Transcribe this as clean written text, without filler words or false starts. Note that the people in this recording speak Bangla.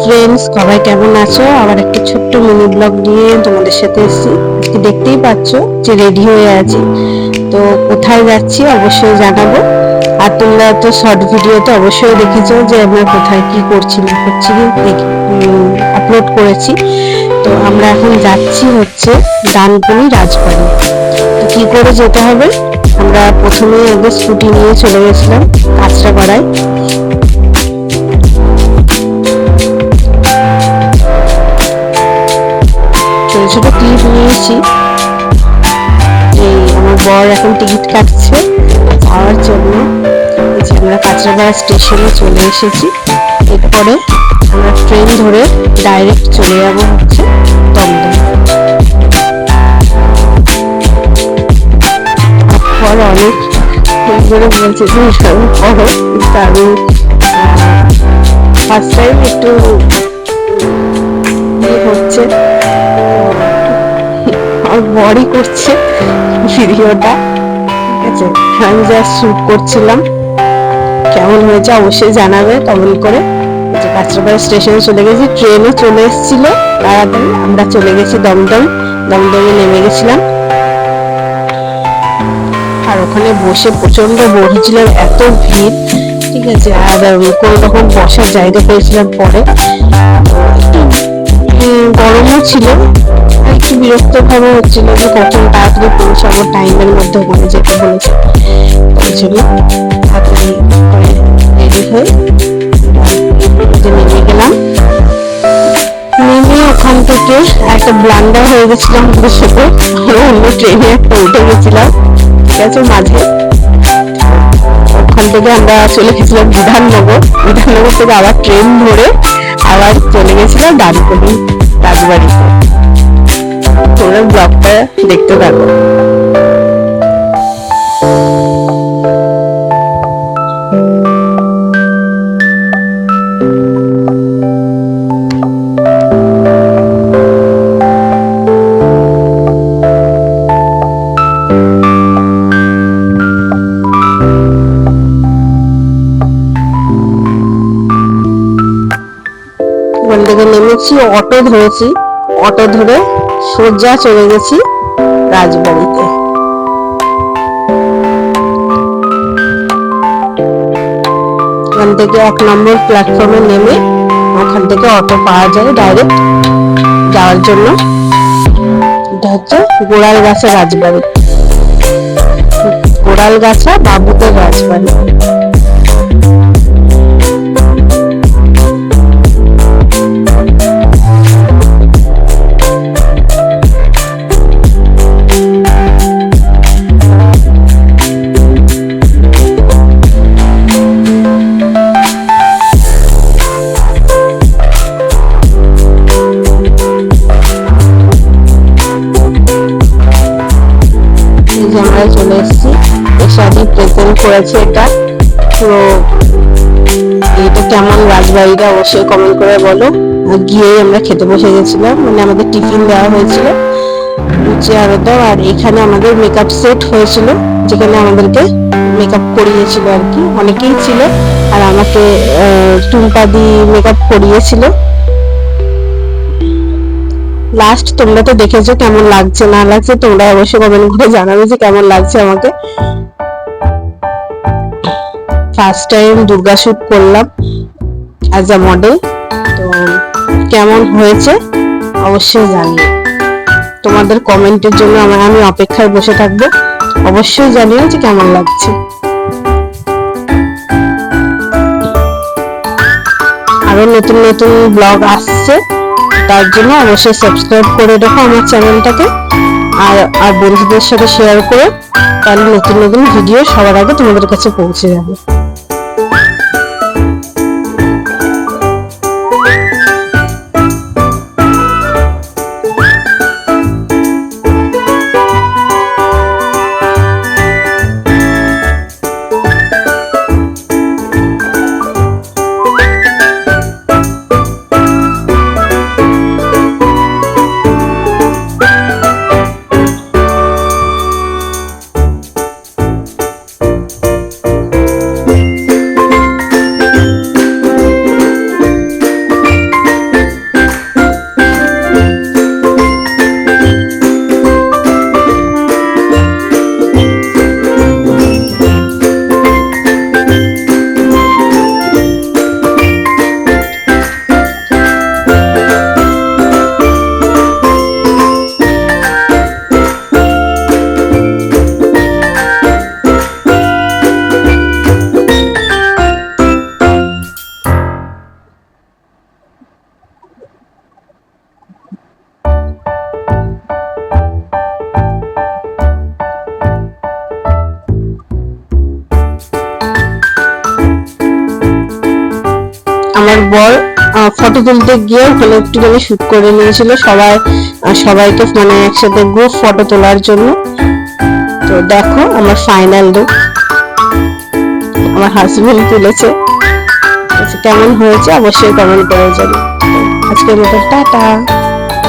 ফ্রেন্ডস, সবাই কেমন আছো? আবার একটা ছোট্ট মিনি ব্লগ নিয়ে তোমাদের সাথে এসেছি। আজকে দেখতেই পাচ্ছ যে রেডি হয়ে আছি, তো কোথায় যাচ্ছি অবশ্যই জানাবো। আর তোমরা তো শর্ট ভিডিওতে অবশ্যই দেখেছো যে আমরা কোথায় কি করছি না করছি, আপলোড করেছি। তো আমরা এখন যাচ্ছি হচ্ছে ডানকুনি রাজবাড়ি। তো কি করে যেতে হবে, আমরা প্রথমে একবার স্কুটি নিয়ে চলে গেছিলাম কাঁচরাপাড়ায়। ছোট ছোট ক্লিপ নিয়েছি। এই আমার বর এখন টিকিট কাটছে যাওয়ার জন্য। এই যে আমরা কাঁচরাপাড়া স্টেশনে চলে এসেছি। এরপরে আমরা ট্রেন ধরে ডাইরেক্ট চলে যাবো হচ্ছে দমদম। পর অনেক ধরে বলছে যে পড়ো, কিন্তু আমি ফার্স্ট টাইম একটু হচ্ছে বড়ি করছে ভিডিওটা, ঠিক আছে? আমি জাস্ট শুট করছিলাম। কেমন হয়েছে অবশ্যই জানাবে কমেন্ট করে। কাঁচরাপাড়া স্টেশনে চলে গেছি, ট্রেনও চলে এসেছিল তাড়াতাড়ি। আমরা চলে গেছি দমদম, দমদমে নেমে গেছিলাম। আর ওখানে বসে প্রচন্ড বসেছিলাম, এত ভিড়, ঠিক আছে? আর কোন রকম বসার জায়গা পেয়েছিলাম পরে। একটু গরমও ছিল, একটু বিরক্ত ভাবে হচ্ছিল যে কখন তাড়াতাড়ি পৌঁছাবো, টাইমের মধ্যে ওখানে যেতে বলেছে। ওই জন্য তাড়াতাড়ি করে রেডি হয়ে নেমে গেলাম। নেমে ওখান থেকে একটা ব্লান্ডার হয়ে গেছিলাম ওদের সাথে, অন্য ট্রেনে একটা উঠে গেছিলাম, ঠিক আছে? মাঝে ওখান থেকে আমরা চলে গেছিলাম বিধাননগর। বিধাননগর থেকে আবার ট্রেন ধরে আবার চলে গেছিলাম ডানকুনি রাজবাড়িতে। তোমরা ব্লগটা দেখতে থাকো। ওখান থেকে নেমেছি, অটো ধরেছি, অটো ধরে সোজা চলে গেছি রাজবাড়িতে। ওখান থেকে 1 নম্বর প্ল্যাটফর্মে নেমে ওখান থেকে অটো পাওয়া যায় ডাইরেক্ট যাওয়ার জন্য। এটা হচ্ছে গোড়ালগাছা রাজবাড়ি, গোড়ালগাছা বাবুদের রাজবাড়ি। আমরা চলে এসেছি, এসাদি প্রেজেন্ট করেছে এটা পুরো। এটা কেমন রাজবাড়িটা অবশ্যই কমেন্ট করে বলো। গিয়ে আমরা খেতে বসে গেছিলাম, মানে আমাদের টিফিন দেওয়া হয়েছিল লুচি আলুরদম। আর এখানে আমাদের মেকআপ সেট হয়েছিল, যেখানে আমাদেরকে মেকআপ করিয়েছিল আর কি, অনেকেই ছিল। আর আমাকে টুম্পা দি মেকআপ করিয়েছিল। লাস্ট তোমরা তো দেখেছো, কেমন লাগছে না লাগছে তোমরা অবশ্যই কমেন্ট করে জানাবে যে কেমন লাগছে আমাকে। ফার্স্ট টাইম দুর্গা শুট করলাম অ্যাজ আ মডেল, তো কেমন হয়েছে অবশ্যই জানিও। তোমাদের কমেন্টের জন্য আমি অপেক্ষায় বসে থাকবো। অবশ্যই জানিও যে কেমন লাগছে। আরো নতুন নতুন ব্লগ আসছে, তার জন্য অবশ্যই সাবস্ক্রাইব করে রেখো আমার চ্যানেলটাকে। আর বন্ধুদের সাথে শেয়ার করো, তাহলে নতুন নতুন ভিডিও সবার আগে তোমাদের কাছে পৌঁছে যাবে। বর ফটো তুলতে গিয়ে ওখানে একটুখানি শুট করে নিয়েছিল সবাইকে মানে একসাথে গ্রুপ ফটো তোলার জন্য। তো দেখো আমার ফাইনাল লুক, আমার হাজবেন্ড তুলেছে। কেমন হয়েছে অবশ্যই কমেন্ট করে জানাও। আজকের মতো টাটা।